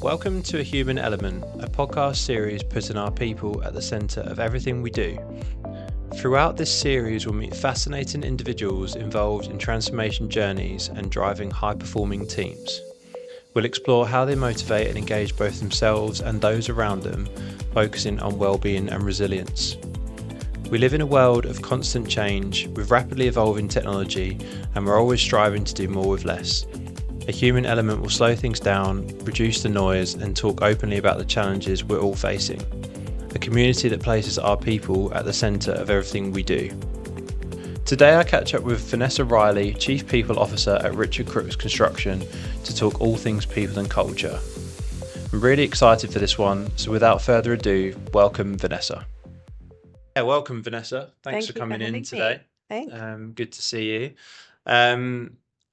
Welcome to A Human Element, a podcast series putting our people at the centre of everything we do. Throughout this series, we'll meet fascinating individuals involved in transformation journeys and driving high-performing teams. We'll explore how they motivate and engage both themselves and those around them, focusing on wellbeing and resilience. We live in a world of constant change with rapidly evolving technology, and we're always striving to do more with less. A human element will slow things down, reduce the noise, and talk openly about the challenges we're all facing. A community that places our people at the centre of everything we do. Today I catch up with Vanessa Riley, Chief People Officer at Richard Crookes Construction, to talk all things people and culture. I'm really excited for this one, so without further ado, welcome Vanessa. Yeah, welcome Vanessa. Thanks for coming in today. Thanks. Good to see you.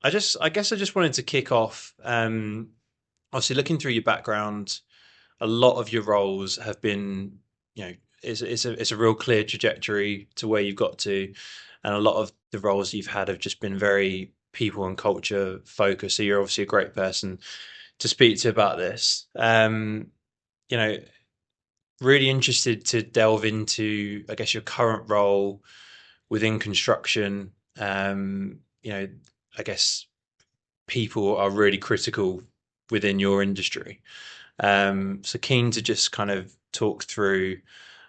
I guess I just wanted to kick off. Obviously, looking through your background, a lot of your roles have been, it's a real clear trajectory to where you've got to, and a lot of the roles you've had have just been very people and culture focused. So you're obviously a great person to speak to about this. Really interested to delve into, I guess, your current role within construction. I guess people are really critical within your industry. So keen to just kind of talk through,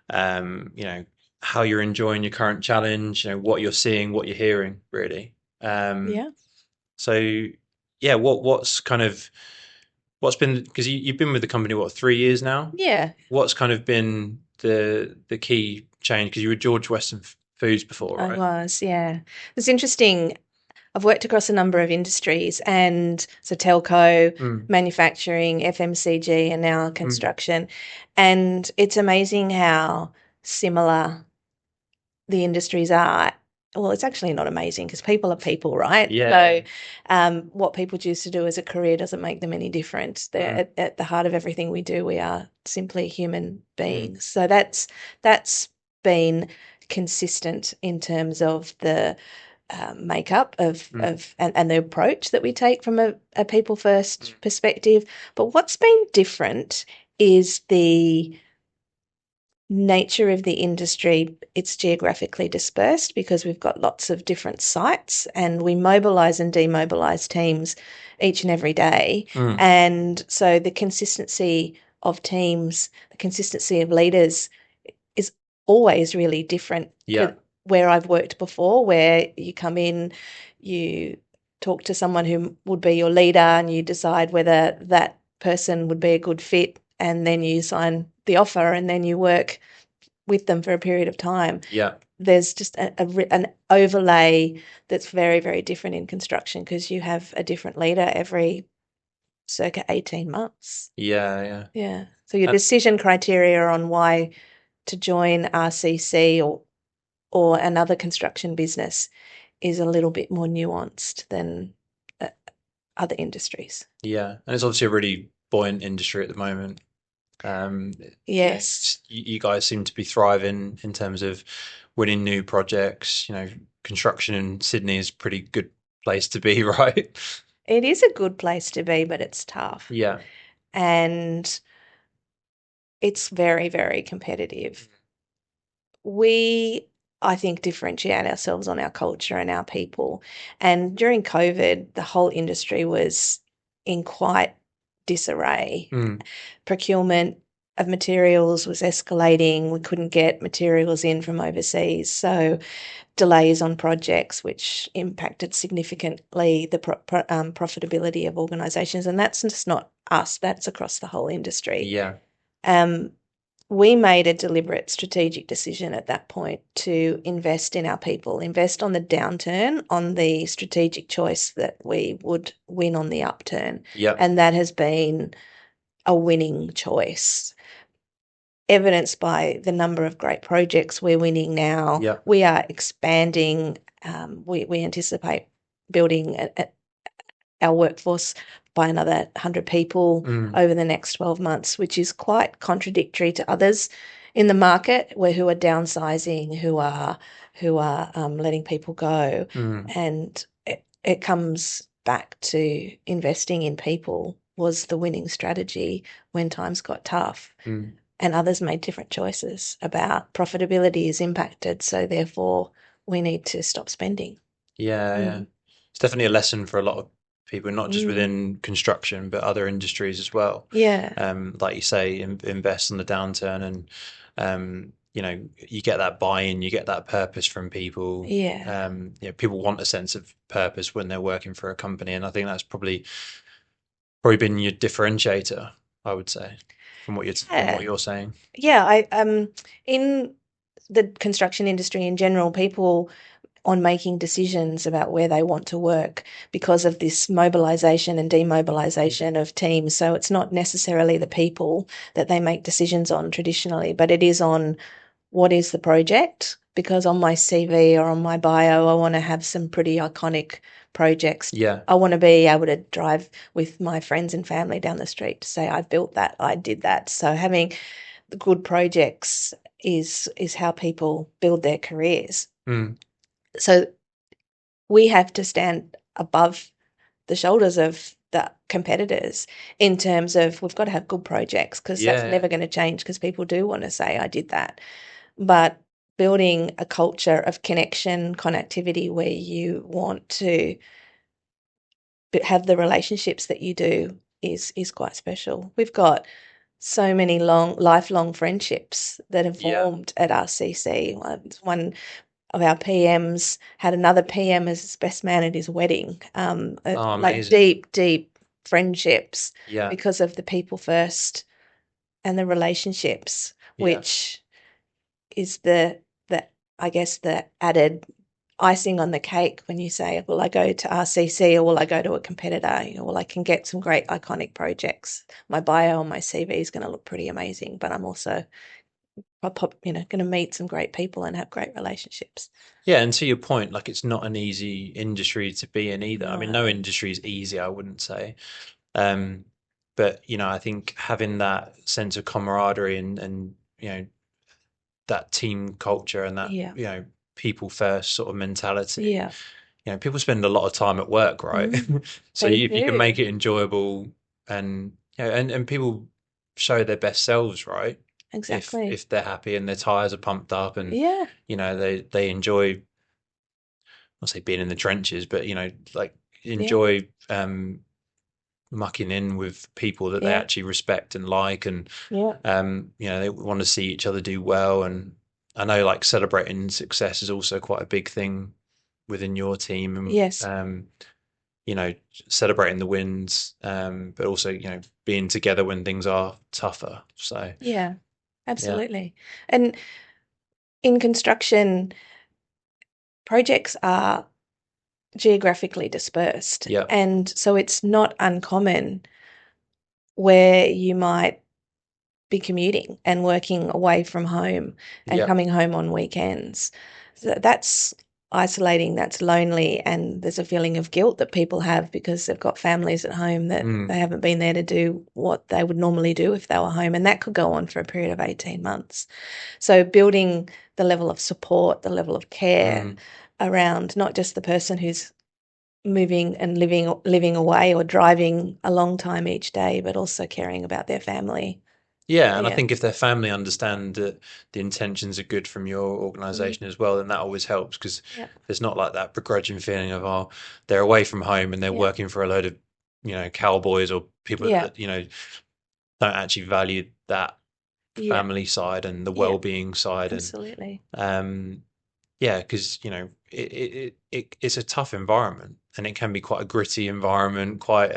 how you're enjoying your current challenge, what you're seeing, what you're hearing, really. So yeah, what's been, because you've been with the company, 3 years now? Yeah. What's kind of been the key change? Because you were George Weston Foods before, right? I was, yeah. It's interesting. I've worked across a number of industries, and so telco, manufacturing, FMCG, and now construction. And it's amazing how similar the industries are. Well, it's actually not amazing because people are people, right? Yeah. So what people choose to do as a career doesn't make them any different. They're at the heart of everything we do. We are simply human beings. So that's been consistent in terms of the makeup of and the approach that we take from a people first perspective. But what's been different is the nature of the industry. It's geographically dispersed because we've got lots of different sites, and we mobilise and demobilise teams each and every day. And so the consistency of teams, the consistency of leaders is always really different. Yeah. Where I've worked before, where you come in, you talk to someone who would be your leader and you decide whether that person would be a good fit, and then you sign the offer and then you work with them for a period of time. Yeah. There's just an overlay that's very, very different in construction because you have a different leader every circa 18 months. Yeah. So your decision criteria on why to join RCC or another construction business is a little bit more nuanced than other industries. Yeah, and it's obviously a really buoyant industry at the moment. Yes. You guys seem to be thriving in terms of winning new projects. Construction in Sydney is a pretty good place to be, right? It is a good place to be, but it's tough. Yeah. And it's very, very competitive. We, I think, differentiate ourselves on our culture and our people. And during COVID, the whole industry was in quite disarray. Procurement of materials was escalating. We couldn't get materials in from overseas. So delays on projects, which impacted significantly the profitability of organisations. And that's just not us. That's across the whole industry. Yeah. We made a deliberate strategic decision at that point to invest in our people, invest on the downturn, on the strategic choice that we would win on the upturn. Yeah. And that has been a winning choice, evidenced by the number of great projects we're winning now. Yeah. We are expanding. We anticipate building our workforce by another 100 people over the next 12 months, which is quite contradictory to others in the market who are downsizing, who are letting people go. And it comes back to investing in people was the winning strategy when times got tough. And others made different choices about profitability is impacted, so therefore we need to stop spending. Yeah. It's definitely a lesson for a lot of people, not just within construction, but other industries as well. Yeah. Like you say, invest on the downturn, and you get that buy-in, you get that purpose from people. Yeah. People want a sense of purpose when they're working for a company, and I think that's probably been your differentiator, I would say, from what you're saying. Yeah, I in the construction industry in general, people on making decisions about where they want to work because of this mobilisation and demobilisation of teams. So it's not necessarily the people that they make decisions on traditionally, but it is on what is the project, because on my CV or on my bio, I want to have some pretty iconic projects. Yeah. I want to be able to drive with my friends and family down the street to say, I built that, I did that. So having good projects is how people build their careers. So we have to stand above the shoulders of the competitors in terms of we've got to have good projects, because that's never going to change, because people do want to say, I did that. But building a culture of connection, connectivity, where you want to have the relationships that you do is quite special. We've got so many lifelong friendships that have formed at RCC. One of our PMs had another PM as his best man at his wedding. Like deep friendships because of the people first and the relationships, which is the I guess the added icing on the cake when you say, will I go to RCC or will I go to a competitor? Well, I can get some great iconic projects. My bio on my CV is going to look pretty amazing, but I'm also going to meet some great people and have great relationships. Yeah, and to your point, like it's not an easy industry to be in either. No. I mean, no industry is easy, I wouldn't say. But I think having that sense of camaraderie and that team culture and that people first sort of mentality. People spend a lot of time at work, right? So if you can make it enjoyable and and people show their best selves, right? Exactly. If they're happy and their tires are pumped up and they enjoy, I'll say being in the trenches, but like enjoy mucking in with people that they actually respect and like, and they want to see each other do well. And I know like celebrating success is also quite a big thing within your team, and yes, celebrating the wins, but also being together when things are tougher. So yeah, absolutely. And in construction, projects are geographically dispersed, and so it's not uncommon where you might be commuting and working away from home and coming home on weekends. So that's isolating, that's lonely, and there's a feeling of guilt that people have because they've got families at home that they haven't been there to do what they would normally do if they were home, and that could go on for a period of 18 months. So building the level of support, the level of care around not just the person who's moving and living away or driving a long time each day, but also caring about their family. Yeah, and I think if their family understand that the intentions are good from your organisation as well, then that always helps, because there's not like that begrudging feeling of, oh, they're away from home and they're working for a load of cowboys or people that don't actually value that family side and the well-being side. Absolutely. And because it's a tough environment, and it can be quite a gritty environment. Quite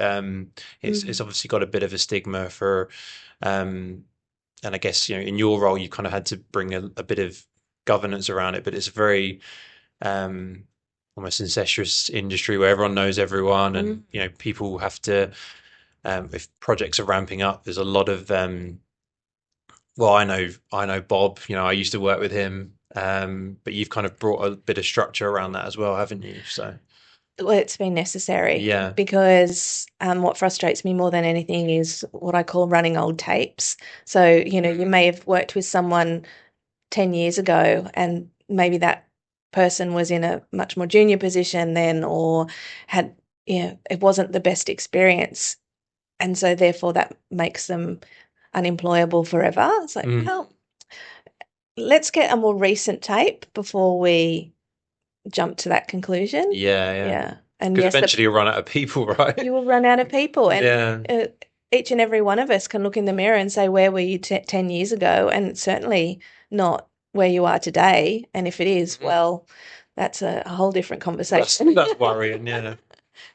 it's obviously got a bit of a stigma for. And I guess in your role you kind of had to bring a bit of governance around it, but it's a very almost incestuous industry where everyone knows everyone, and people have to if projects are ramping up, there's a lot of well, I know Bob, I used to work with him, but you've kind of brought a bit of structure around that as well, haven't you? So well, it's been necessary because what frustrates me more than anything is what I call running old tapes. So, you may have worked with someone 10 years ago and maybe that person was in a much more junior position then, or had, it wasn't the best experience and so therefore that makes them unemployable forever. It's like, well, let's get a more recent tape before we jump to that conclusion. Yeah. And Because yes, eventually you'll run out of people, right? you will run out of people. And Yeah. each and every one of us can look in the mirror and say, where were you 10 years ago? And it's certainly not where you are today. And if it is, well, that's a whole different conversation. That's worrying, yeah.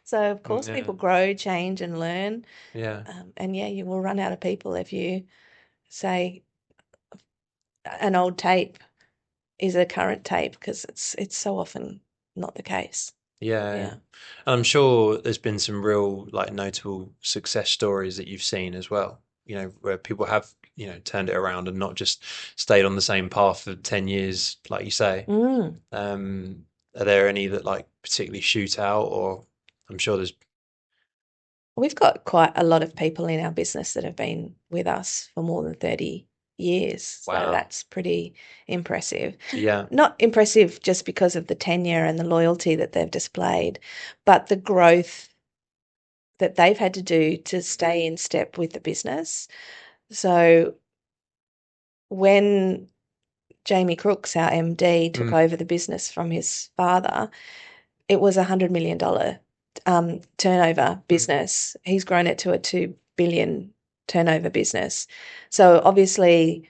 So, of course, Yeah. people grow, change, and learn. Yeah. And yeah, you will run out of people if you say an old tape is a current tape, because it's so often not the case. Yeah. Yeah. And I'm sure there's been some real like notable success stories that you've seen as well, where people have, turned it around and not just stayed on the same path for 10 years, like you say. Are there any that like particularly shoot out, or I'm sure there's. We've got quite a lot of people in our business that have been with us for more than 30 years. So Wow. that's pretty impressive. Yeah. Not impressive just because of the tenure and the loyalty that they've displayed, but the growth that they've had to do to stay in step with the business. So when Jamie Crookes, our MD, took over the business from his father, it was $100 million turnover business. He's grown it to a $2 billion turnover business. So obviously,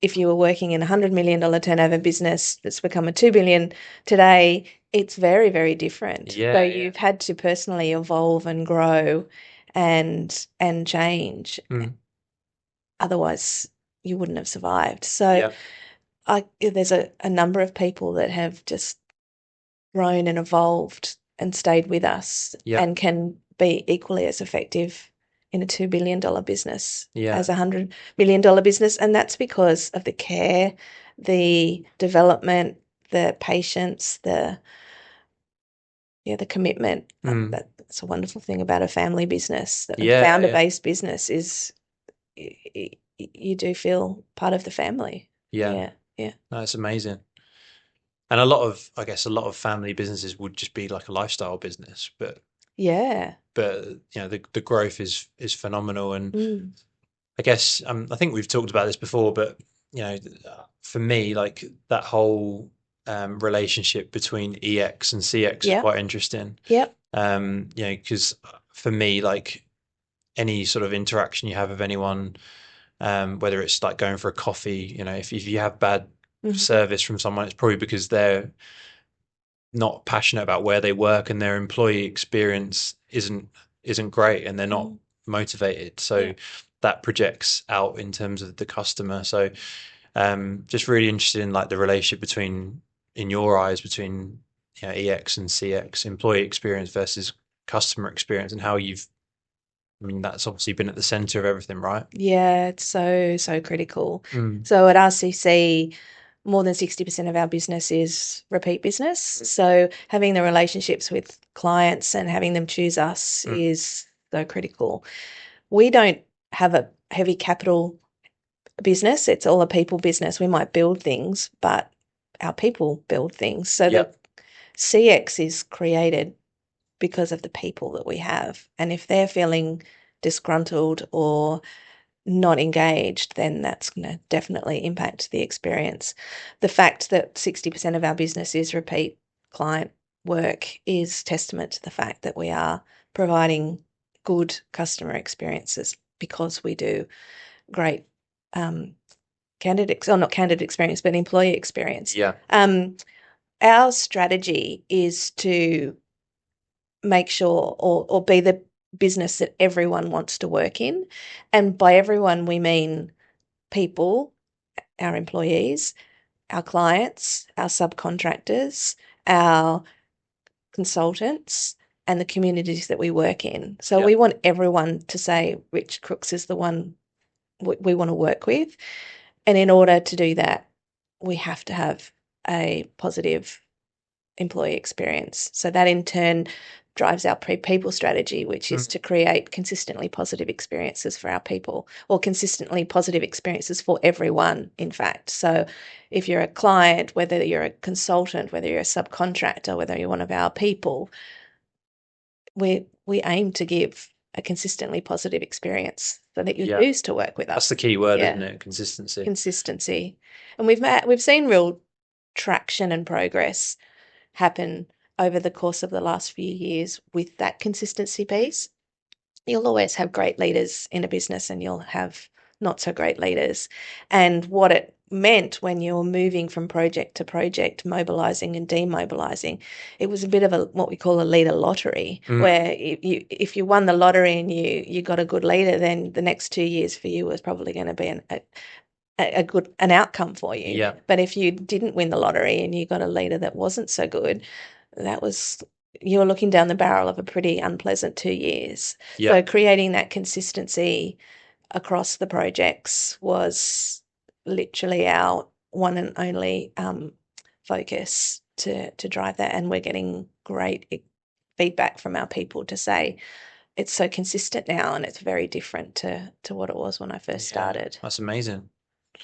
if you were working in a $100 million turnover business that's become a $2 billion today, it's very, very different. Yeah, so yeah. you've had to personally evolve and grow and change. Otherwise, you wouldn't have survived. So there's a number of people that have just grown and evolved and stayed with us and can be equally as effective in a $2 billion business as a $100 million business. And that's because of the care, the development, the patience, the commitment. That's a wonderful thing about a family business. A founder-based business is you do feel part of the family. Yeah. That's amazing. And I guess a lot of family businesses would just be like a lifestyle business, but the growth is phenomenal. And I guess I think we've talked about this before, but for me, like that whole relationship between EX and CX is quite interesting. Because for me, like any sort of interaction you have with anyone, whether it's like going for a coffee, if you have bad service from someone, it's probably because they're not passionate about where they work and their employee experience isn't great and they're not motivated. So that projects out in terms of the customer. So just really interested in like the relationship in your eyes between EX and CX, employee experience versus customer experience, and how that's obviously been at the center of everything, right? Yeah, it's so critical. So at RCC, more than 60% of our business is repeat business. So having the relationships with clients and having them choose us is so critical. We don't have a heavy capital business. It's all a people business. We might build things, but our people build things. So the CX is created because of the people that we have. And if they're feeling disgruntled or not engaged, then that's going to definitely impact the experience. The fact that 60% of our business is repeat client work is testament to the fact that we are providing good customer experiences, because we do great not candidate experience, but employee experience. Our strategy is to make sure or be the business that everyone wants to work in. And by everyone, we mean people, our employees, our clients, our subcontractors, our consultants, and the communities that we work in. So we want everyone to say Richard Crookes is the one we want to work with. And in order to do that, we have to have a positive employee experience. So that in turn drives our people strategy, which is to create consistently positive experiences for our people, or consistently positive experiences for everyone, in fact. So if you're a client, whether you're a consultant, whether you're a subcontractor, whether you're one of our people, we aim to give a consistently positive experience so that you Yeah. choose to work with us. That's the key word, Yeah. isn't it? Consistency. Consistency. And we've seen real traction and progress happen over the course of the last few years with that consistency piece. You'll always have great leaders in a business and you'll have not so great leaders. And what it meant when you're moving from project to project, mobilizing and demobilizing, it was a bit of a what we call a leader lottery, where if you won the lottery and you got a good leader, then the next 2 years for you was probably going to be an outcome for you. Yeah. But if you didn't win the lottery and you got a leader that wasn't so good, you were looking down the barrel of a pretty unpleasant 2 years. Yeah. So creating that consistency across the projects was literally our one and only focus to drive that. And we're getting great feedback from our people to say it's so consistent now and it's very different to what it was when I first started. That's amazing.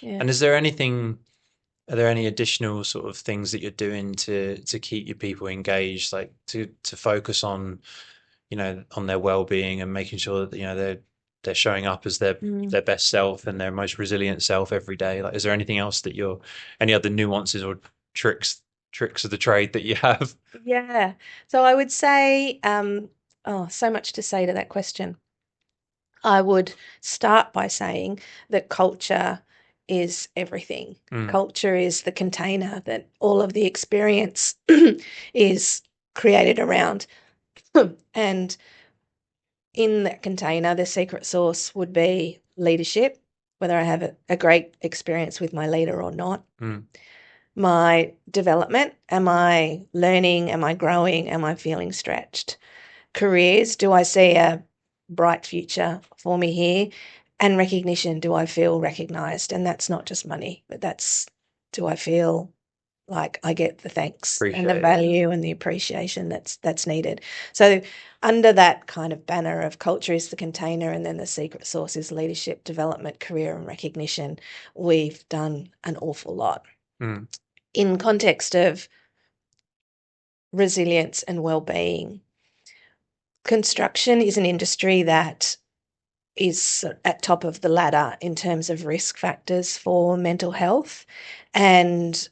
Yeah. And are there any additional sort of things that you're doing to keep your people engaged, like to focus on, on their well-being and making sure that, they're showing up as their best self and their most resilient self every day? Like, is there anything else any other nuances or tricks of the trade that you have? Yeah. So I would say, so much to say to that question. I would start by saying that culture is everything. Culture is the container that all of the experience is created around. And in that container, the secret sauce would be leadership, whether I have a great experience with my leader or not. My development, am I learning? Am I growing? Am I feeling stretched? Careers, do I see a bright future for me here? And recognition, do I feel recognized? And that's not just money, but do I feel like I get the thanks and the value and the appreciation that's needed? So under that kind of banner of culture is the container, and then the secret sauce is leadership, development, career and recognition, we've done an awful lot. In context of resilience and well-being, construction is an industry that is at top of the ladder in terms of risk factors for mental health, and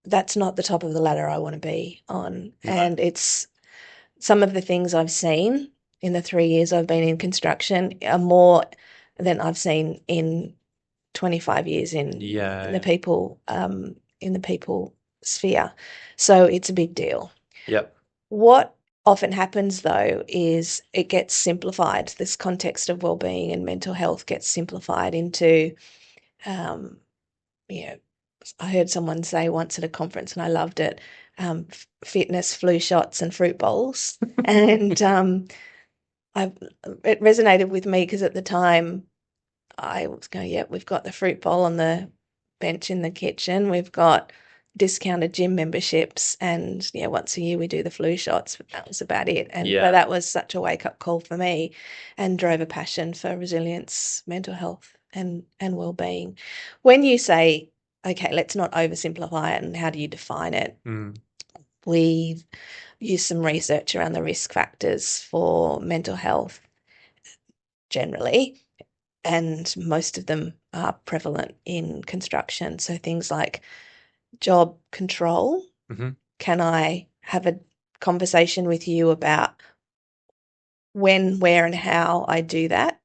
that's not the top of the ladder I want to be on. No. And it's some of the things I've seen in the 3 years I've been in construction are more than I've seen in 25 years in the people sphere. So it's a big deal. Yep. What often happens, though, is it gets simplified. This context of wellbeing and mental health gets simplified into, I heard someone say once at a conference, and I loved it, fitness, flu shots and fruit bowls. And it resonated with me because at the time I was going, we've got the fruit bowl on the bench in the kitchen. We've got discounted gym memberships, and once a year we do the flu shots, but that was about it. And so that was such a wake-up call for me and drove a passion for resilience, mental health and well-being. When you say, okay, let's not oversimplify it, and how do you define it? We've used some research around the risk factors for mental health generally, and most of them are prevalent in construction. So things like job control. Can I have a conversation with you about when, where and how I do that?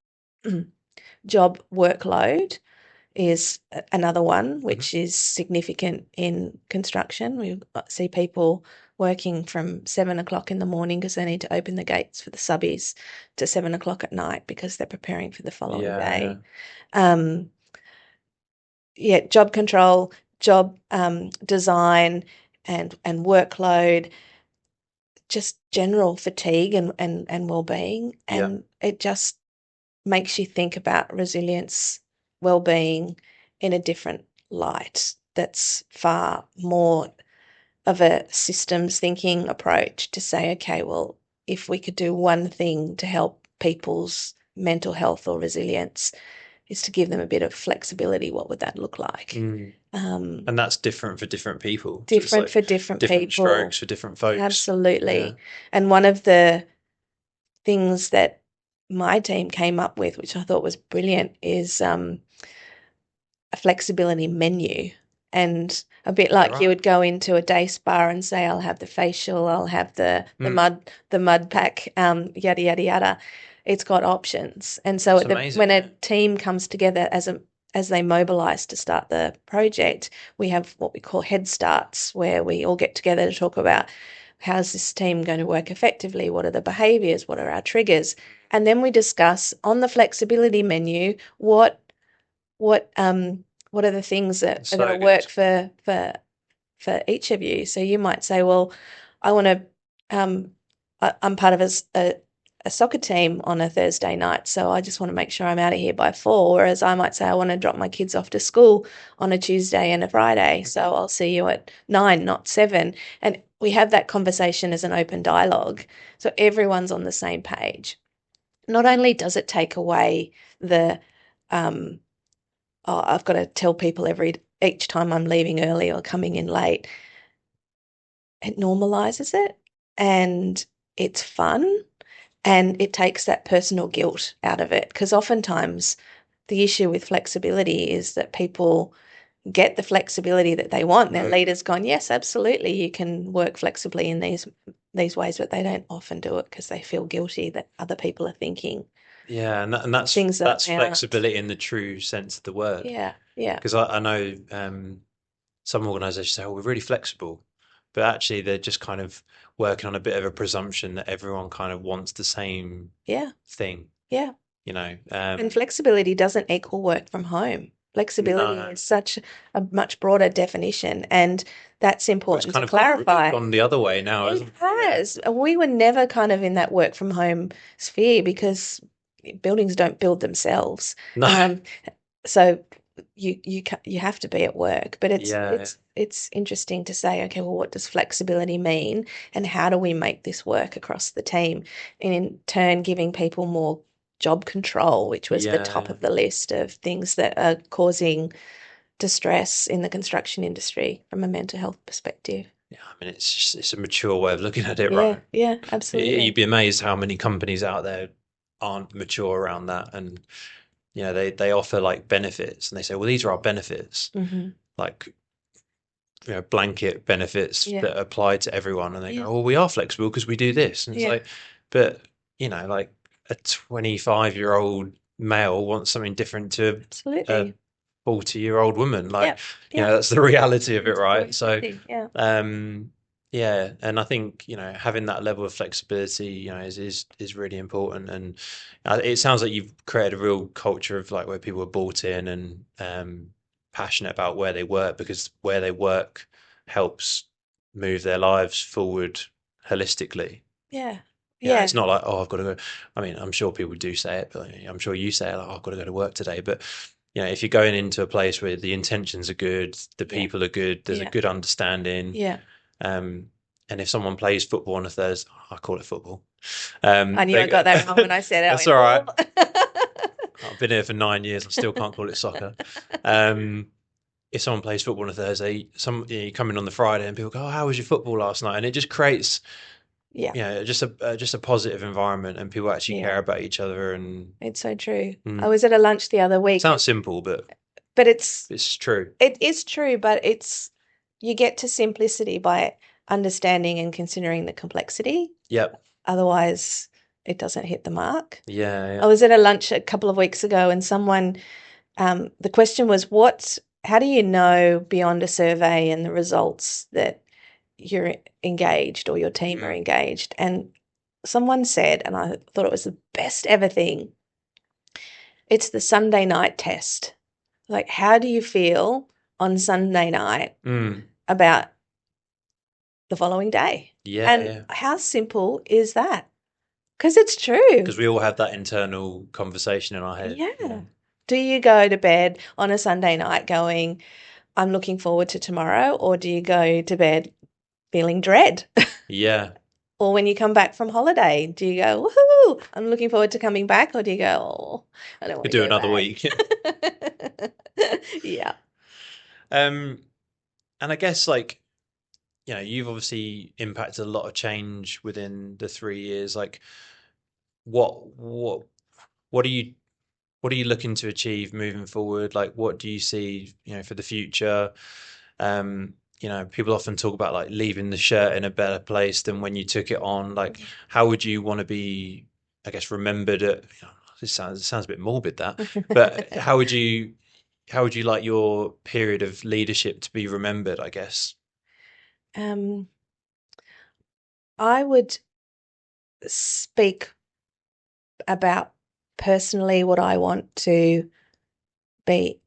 Job workload is another one which is significant in construction. We see people working from 7 o'clock in the morning because they need to open the gates for the subbies to 7 o'clock at night because they're preparing for the following day. Job control, job design and workload, just general fatigue and well-being. And it just makes you think about resilience, well-being in a different light. That's far more of a systems thinking approach to say, okay, well, if we could do one thing to help people's mental health or resilience is to give them a bit of flexibility, what would that look like? And that's different for different people. Different for different people. Different strokes for different folks. Absolutely. Yeah. And one of the things that my team came up with, which I thought was brilliant, is a flexibility menu. And a bit like you would go into a day spa and say, I'll have the facial, I'll have the mud pack, yada, yada, yada. It's got options. And so when a team comes together as they mobilise to start the project, we have what we call head starts, where we all get together to talk about how's this team going to work effectively, what are the behaviours, what are our triggers, and then we discuss on the flexibility menu what are the things that are going to work for each of you. So you might say, well, I want to I'm part of a soccer team on a Thursday night, so I just want to make sure I'm out of here by 4. Whereas I might say I want to drop my kids off to school on a Tuesday and a Friday, so I'll see you at 9, not 7. And we have that conversation as an open dialogue, so everyone's on the same page. Not only does it take away the I've got to tell people each time I'm leaving early or coming in late, it normalizes it and it's fun. And it takes that personal guilt out of it, because oftentimes the issue with flexibility is that people get the flexibility that they want. Their leader's gone, yes, absolutely, you can work flexibly in these ways, but they don't often do it because they feel guilty that other people are thinking. Yeah, and that's flexibility in the true sense of the word. Yeah, yeah. Because I know some organisations say, "Oh, we're really flexible," but actually they're just kind of working on a bit of a presumption that everyone kind of wants the same thing. Yeah. You know, and flexibility doesn't equal work from home. Flexibility is such a much broader definition, and that's important to clarify. It's gone the other way now, it has. We were never kind of in that work from home sphere because buildings don't build themselves. No. So you have to be at work, but it's interesting to say, okay, well, what does flexibility mean, and how do we make this work across the team, and in turn giving people more job control, which was the top of the list of things that are causing distress in the construction industry from a mental health perspective. Yeah, I mean, it's a mature way of looking at it, right? Yeah, absolutely. You'd be amazed how many companies out there aren't mature around that, and they offer like benefits, and they say, well, these are our benefits, like blanket benefits that apply to everyone, and they go, well, we are flexible because we do this, and it's like, but like a 25-year-old male wants something different to a 40-year-old woman, like that's the reality of it, right? So and I think having that level of flexibility is really important, and it sounds like you've created a real culture of like where people are bought in and passionate about where they work, because where they work helps move their lives forward holistically. Yeah, it's not like, oh, I've got to go. I mean, I'm sure people do say it, but I'm sure you say it, like, oh, I've got to go to work today. But if you're going into a place where the intentions are good, the people are good, there's a good understanding. And if someone plays football on a Thursday, I call it football. I knew I got that wrong when I said it. That's all right. I've been here for 9 years. I still can't call it soccer. If someone plays football on a Thursday, you come in on the Friday and people go, oh, how was your football last night? And it just creates just a positive environment, and people actually care about each other. And it's so true. I was at a lunch the other week. Sounds simple, but it's true. It is true, but you get to simplicity by understanding and considering the complexity. Yep. Otherwise, it doesn't hit the mark. Yeah. I was at a lunch a couple of weeks ago, and someone, the question was, how do you know beyond a survey and the results that you're engaged or your team are engaged? And someone said, and I thought it was the best ever thing, it's the Sunday night test. Like, how do you feel on Sunday night about the following day? How simple is that? Because it's true. Because we all have that internal conversation in our head. Yeah. Do you go to bed on a Sunday night going, I'm looking forward to tomorrow, or do you go to bed feeling dread? Yeah. Or when you come back from holiday, do you go, woohoo, I'm looking forward to coming back, or do you go, oh, I don't want to do another week? Yeah. And I guess you've obviously impacted a lot of change within the 3 years. Like what what are you looking to achieve moving forward? Like, what do you see, for the future? People often talk about like leaving the shirt in a better place than when you took it on. Like, how would you want to be, I guess, remembered this sounds a bit morbid that, but how would you like your period of leadership to be remembered, I guess? Um, I would speak about personally what I want to be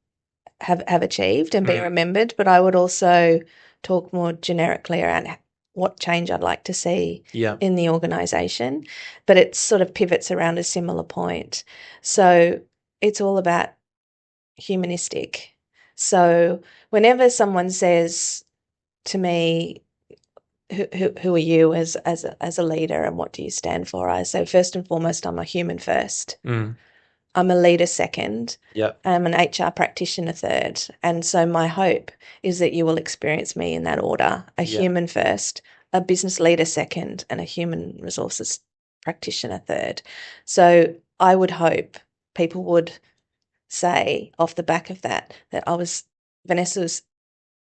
have achieved and be Mm, remembered, but I would also talk more generically around what change I'd like to see yeah. in the organisation. But it sort of pivots around a similar point. So it's all about humanistic. So whenever someone says to me, who are you as a leader and what do you stand for? I say first and foremost, I'm a human first. Mm, I'm a leader second. yeah. I'm an HR practitioner third. And so my hope is that you will experience me in that order: a Yeah. human first, a business leader second, and a human resources practitioner third. So I would hope people would say off the back of that Vanessa was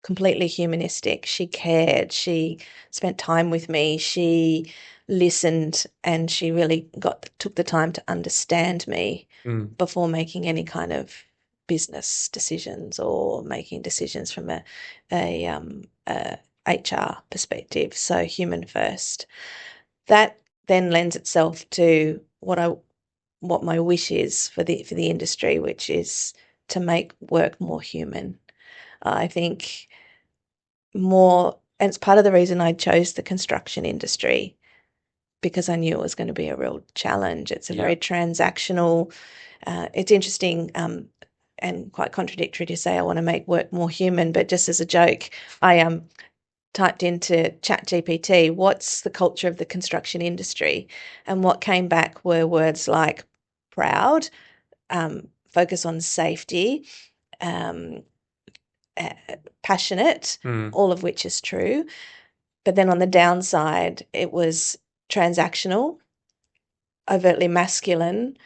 completely humanistic. She cared. She spent time with me. She listened, and she really took the time to understand me Mm, before making any kind of business decisions or making decisions from a HR perspective. So human first. That then lends itself to what my wish is for the industry, which is to make work more human. I think more, and it's part of the reason I chose the construction industry, because I knew it was going to be a real challenge. It's a yeah. very transactional. It's interesting and quite contradictory to say I want to make work more human, but just as a joke, I typed into ChatGPT, what's the culture of the construction industry? And what came back were words like proud, focus on safety, um, passionate, Mm, all of which is true. But then on the downside, it was transactional, overtly masculine,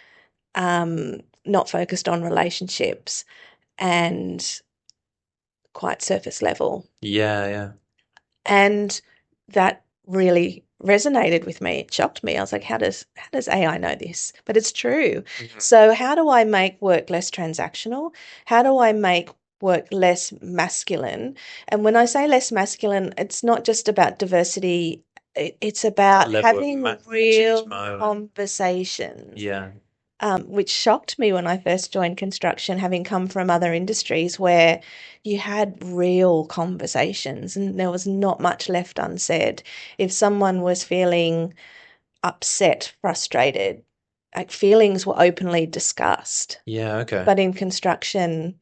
not focused on relationships, and quite surface level. yeah. Yeah. And that really resonated with me. It shocked me. I was like, how does AI know this? But it's true. Mhm. So how do I make work less transactional? How do I make work less masculine? And when I say less masculine, it's not just about diversity. It's That about level of having real machismo and conversations, yeah. which shocked me when I first joined construction, having come from other industries where you had real conversations and there was not much left unsaid. If someone was feeling upset, frustrated, like feelings were openly discussed. Yeah, okay. But in construction,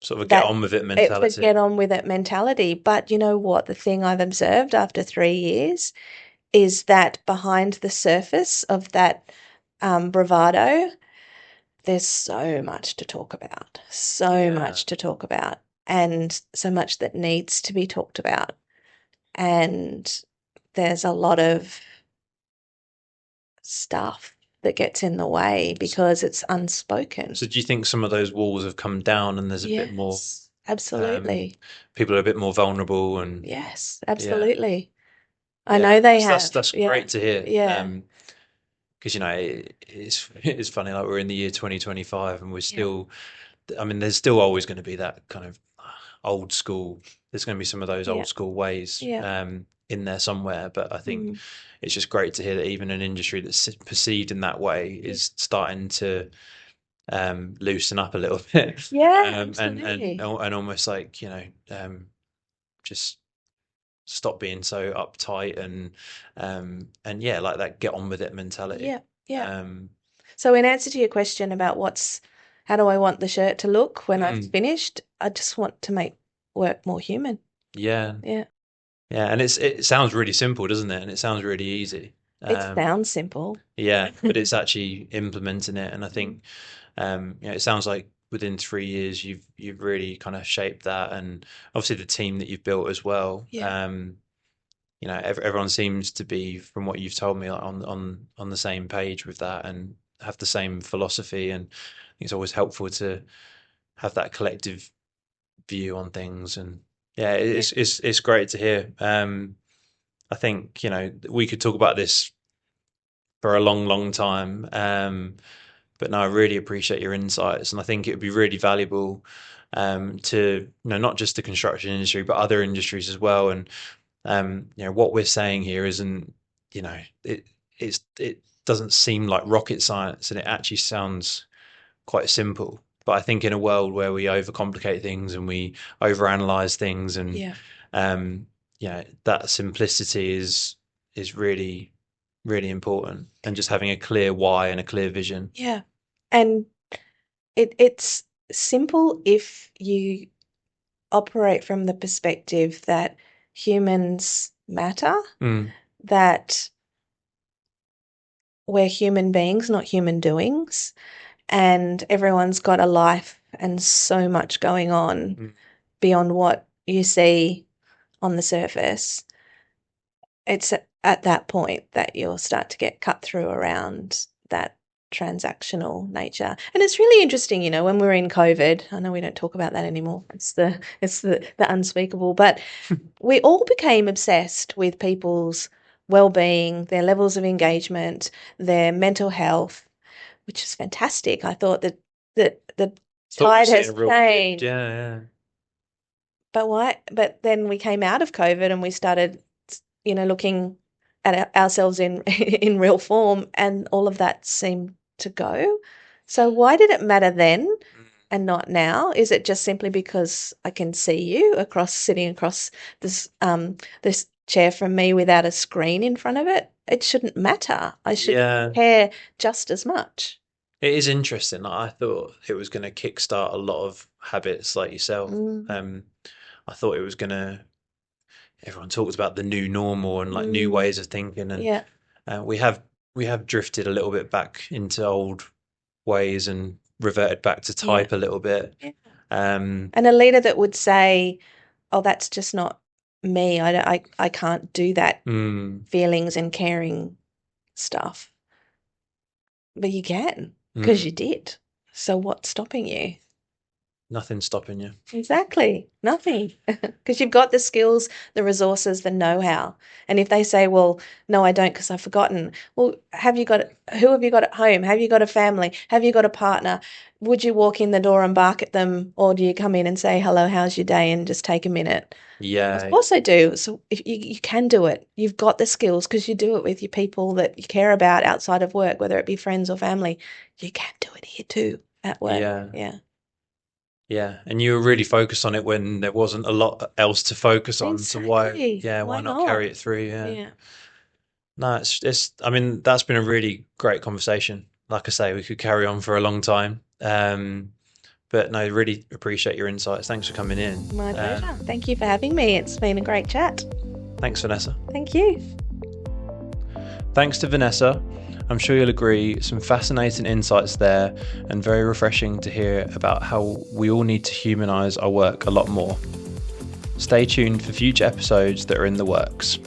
Sort of a get that on with it it's a mentality. get on with it mentality. But you know what? The thing I've observed after 3 years is that behind the surface of that bravado, there's so much to talk about, so Yeah. much to talk about, and so much that needs to be talked about. And there's a lot of stuff that gets in the way S- because it's unspoken. So do you think some of those walls have come down and there's a bit more Yes, um absolutely. people are a bit more vulnerable and Yes, yeah. absolutely. I Yeah. know they That's have. that's Yeah, great to hear. yeah, Because it's it's funny like we're in the year 2025 and we're yeah, still I mean there's still always going to be that kind of old school there's going to be some of those yeah, old school ways yeah. in there somewhere but I think Mm. it's just great to hear that even an industry that's perceived in that way Yeah, is starting to loosen up a little bit yeah, and absolutely. almost like just stop being so uptight and yeah like that get on with it mentality Yeah, yeah. um So, in answer to your question about how do I want the shirt to look when I've mm, finished, I just want to make work more human. yeah. Yeah. Yeah, and it sounds really simple, doesn't it? And it sounds really easy. It Um, sounds simple. yeah, but it's actually implementing it, and I Mm. think it sounds like within 3 years you've really kind of shaped that, and obviously the team that you've built as well. Yeah. Everyone seems to be, from what you've told me, like, on the same page with that, and have the same philosophy, and I think it's always helpful to have that collective view on things. And yeah, it's great to hear. I think, we could talk about this for a long time. But no, I really appreciate your insights, and I think it would be really valuable to not just the construction industry but other industries as well. And what we're saying here isn't, it doesn't seem like rocket science, and it actually sounds quite simple. But I think in a world where we overcomplicate things and we overanalyze things, and that simplicity is really, really important, and just having a clear why and a clear vision. Yeah. And it's simple if you operate from the perspective that humans matter, that we're human beings, not human doings, and everyone's got a life and so much going on beyond what you see on the surface. It's at that point that you'll start to get cut through around that transactional nature. And it's really interesting, when we're in COVID, I know we don't talk about that anymore. It's the unspeakable, but we all became obsessed with people's well-being, their levels of engagement, their mental health, which is fantastic. I thought that the tide has changed. Yeah. But why? But then we came out of COVID and we started, looking at ourselves in real form, and all of that seemed to go. So why did it matter then and not now? Is it just simply because I can see you sitting across this chair from me without a screen in front of it? It shouldn't matter. I should care just as much. It is interesting. I thought it was going to kickstart a lot of habits like yourself. I thought it was going to. Everyone talks about the new normal and like new ways of thinking, and we have drifted a little bit back into old ways and reverted back to type a little bit. Yeah. And a leader that would say, "Oh, that's just not me. I can't do that feelings and caring stuff," but you can because you did. So what's stopping you? Nothing's stopping you. Exactly. Nothing. Because you've got the skills, the resources, the know-how. And if they say, well, no, I don't because I've forgotten. Well, who have you got at home? Have you got a family? Have you got a partner? Would you walk in the door and bark at them, or do you come in and say, hello, how's your day, and just take a minute? Yeah. Of course I do. So if you can do it. You've got the skills because you do it with your people that you care about outside of work, whether it be friends or family. You can do it here too at work. Yeah. Yeah, and you were really focused on it when there wasn't a lot else to focus on. Exactly. So why not carry it through? Yeah. No, it's. I mean, that's been a really great conversation. Like I say, we could carry on for a long time. But no, really appreciate your insights. Thanks for coming in. My pleasure. Thank you for having me. It's been a great chat. Thanks, Vanessa. Thank you. Thanks to Vanessa. I'm sure you'll agree, some fascinating insights there, and very refreshing to hear about how we all need to humanise our work a lot more. Stay tuned for future episodes that are in the works.